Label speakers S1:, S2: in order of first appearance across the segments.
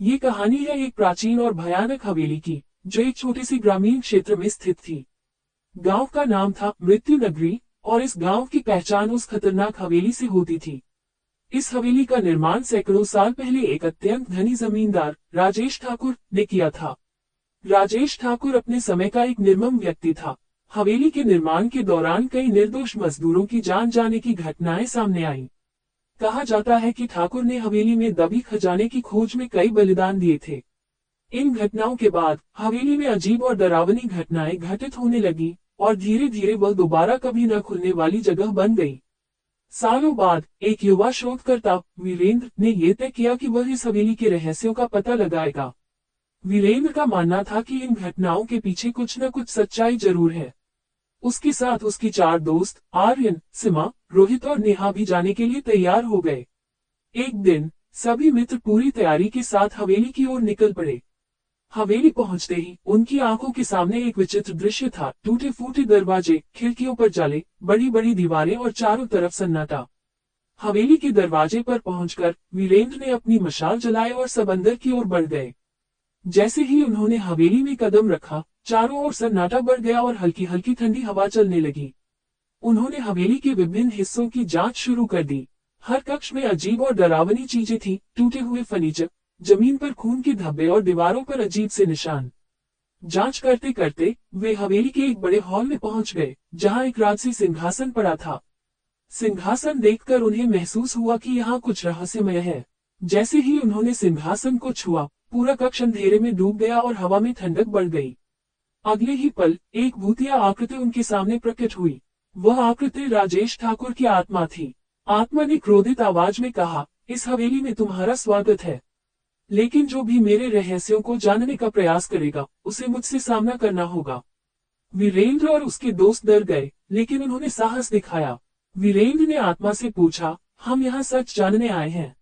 S1: ये कहानी है एक प्राचीन और भयानक हवेली की, जो एक छोटे से ग्रामीण क्षेत्र में स्थित थी। गांव का नाम था मृत्यु नगरी, और इस गांव की पहचान उस खतरनाक हवेली से होती थी। इस हवेली का निर्माण सैकड़ों साल पहले एक अत्यंत धनी जमींदार राजेश ठाकुर ने किया था। राजेश ठाकुर अपने समय का एक निर्मम व्यक्ति था। हवेली के निर्माण के दौरान कई निर्दोष मजदूरों की जान जाने की घटनाएं सामने आईं। कहा जाता है कि ठाकुर ने हवेली में दबी खजाने की खोज में कई बलिदान दिए थे। इन घटनाओं के बाद हवेली में अजीब और डरावनी घटनाएं घटित होने लगी, और धीरे धीरे वह दोबारा कभी न खुलने वाली जगह बन गई। सालों बाद एक युवा शोधकर्ता वीरेंद्र ने यह तय किया कि वह इस हवेली के रहस्यों का पता लगाएगा। वीरेंद्र का मानना था कि इन घटनाओं के पीछे कुछ न कुछ सच्चाई जरूर है। उसके साथ उसकी चार दोस्त आर्यन, सीमा, रोहित और नेहा भी जाने के लिए तैयार हो गए। एक दिन सभी मित्र पूरी तैयारी के साथ हवेली की ओर निकल पड़े। हवेली पहुंचते ही उनकी आंखों के सामने एक विचित्र दृश्य था। टूटे फूटे दरवाजे, खिड़कियों पर जाले, बड़ी बड़ी दीवारें और चारों तरफ सन्नाटा। हवेली के दरवाजे पर पहुंचकर वीरेंद्र ने अपनी मशाल जलाई और सब अंदर की ओर बढ़ गए। जैसे ही उन्होंने हवेली में कदम रखा, चारों ओर सन्नाटा बढ़ गया और हल्की हल्की ठंडी हवा चलने लगी। उन्होंने हवेली के विभिन्न हिस्सों की जांच शुरू कर दी। हर कक्ष में अजीब और डरावनी चीजें थीं, टूटे हुए फर्नीचर, जमीन पर खून के धब्बे और दीवारों पर अजीब से निशान। जांच करते करते वे हवेली के एक बड़े हॉल में पहुंच गए, जहां एक राजसी सिंहासन पड़ा था। सिंहासन देखकर उन्हें महसूस हुआ कि यहाँ कुछ रहस्यमय है। जैसे ही उन्होंने सिंहासन को छुआ, पूरा कक्ष अंधेरे में डूब गया और हवा में ठंडक बढ़ गई। अगले ही पल एक भूतिया आकृति उनके सामने प्रकट हुई। वह आकृति राजेश ठाकुर की आत्मा थी। आत्मा ने क्रोधित आवाज में कहा, इस हवेली में तुम्हारा स्वागत है, लेकिन जो भी मेरे रहस्यों को जानने का प्रयास करेगा, उसे मुझसे सामना करना होगा। वीरेंद्र और उसके दोस्त डर गए, लेकिन उन्होंने साहस दिखाया। वीरेंद्र ने आत्मा से पूछा, हम यहाँ सच जानने आए हैं।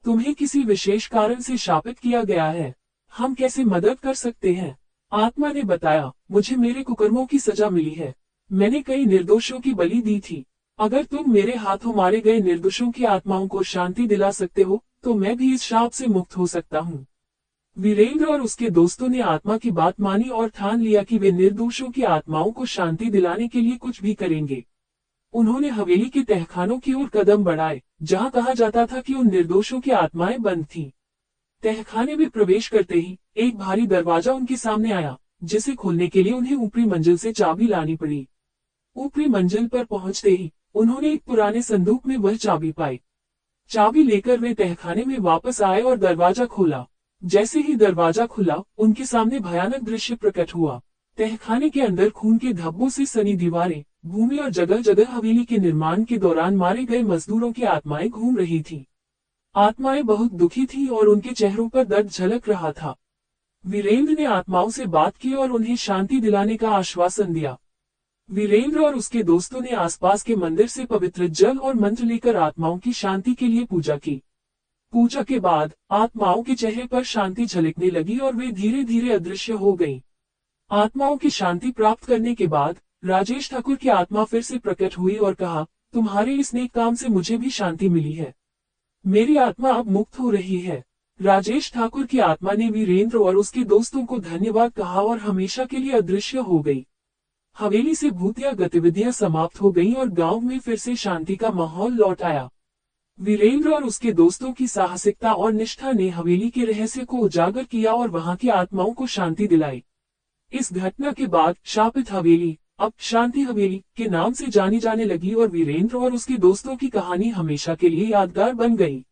S1: तुम्हें किसी विशेष कारण से शापित किया गया है? हम कैसे मदद कर सकते हैं? आत्मा ने बताया, मुझे मेरे कुकर्मों की सजा मिली है। मैंने कई निर्दोषों की बलि दी थी। अगर तुम मेरे हाथों मारे गए निर्दोषों की आत्माओं को शांति दिला सकते हो, तो मैं भी इस शाप से मुक्त हो सकता हूँ। वीरेंद्र और उसके दोस्तों ने आत्मा की बात मानी और ठान लिया कि वे निर्दोषों की आत्माओं को शांति दिलाने के लिए कुछ भी करेंगे। उन्होंने हवेली के तहखानों की ओर कदम बढ़ाए, जहां कहा जाता था कि उन निर्दोषों की आत्माएं बंद थीं। तहखाने में प्रवेश करते ही एक भारी दरवाजा उनके सामने आया, जिसे खोलने के लिए उन्हें ऊपरी मंजिल से चाबी लानी पड़ी। ऊपरी मंजिल पर पहुंचते ही उन्होंने एक पुराने संदूक में वह चाबी पाई। चाबी लेकर वे तहखाने में वापस आए और दरवाजा खोला। जैसे ही दरवाजा खुला, उनके सामने भयानक दृश्य प्रकट हुआ। तहखाने के अंदर खून के धब्बों से सनी दीवारें, भूमि और जगह जगह हवेली के निर्माण के दौरान मारे गए मजदूरों की आत्माएं घूम रही थीं। आत्माएं बहुत दुखी थीं और उनके चेहरों पर दर्द झलक रहा था। वीरेंद्र ने आत्माओं से बात की और उन्हें शांति दिलाने का आश्वासन दिया। वीरेंद्र और उसके दोस्तों ने आसपास के मंदिर से पवित्र जल और मंत्र लेकर आत्माओं की शांति के लिए पूजा की। पूजा के बाद आत्माओं के चेहरे पर शांति झलकने लगी और वे धीरे धीरे अदृश्य हो गईं। आत्माओं की शांति प्राप्त करने के बाद राजेश ठाकुर की आत्मा फिर से प्रकट हुई और कहा, तुम्हारे इस नेक काम से मुझे भी शांति मिली है। मेरी आत्मा अब मुक्त हो रही है। राजेश ठाकुर की आत्मा ने वीरेंद्र और उसके दोस्तों को धन्यवाद कहा और हमेशा के लिए अदृश्य हो गई। हवेली से भूतिया गतिविधियां समाप्त हो गईं और गांव में फिर से शांति का माहौल लौट आया। वीरेंद्र और उसके दोस्तों की साहसिकता और निष्ठा ने हवेली के रहस्य को उजागर किया और वहां की आत्माओं को शांति दिलाई। इस घटना के बाद शापित हवेली अब शांति हवेली के नाम से जानी जाने लगी और वीरेंद्र और उसके दोस्तों की कहानी हमेशा के लिए यादगार बन गई।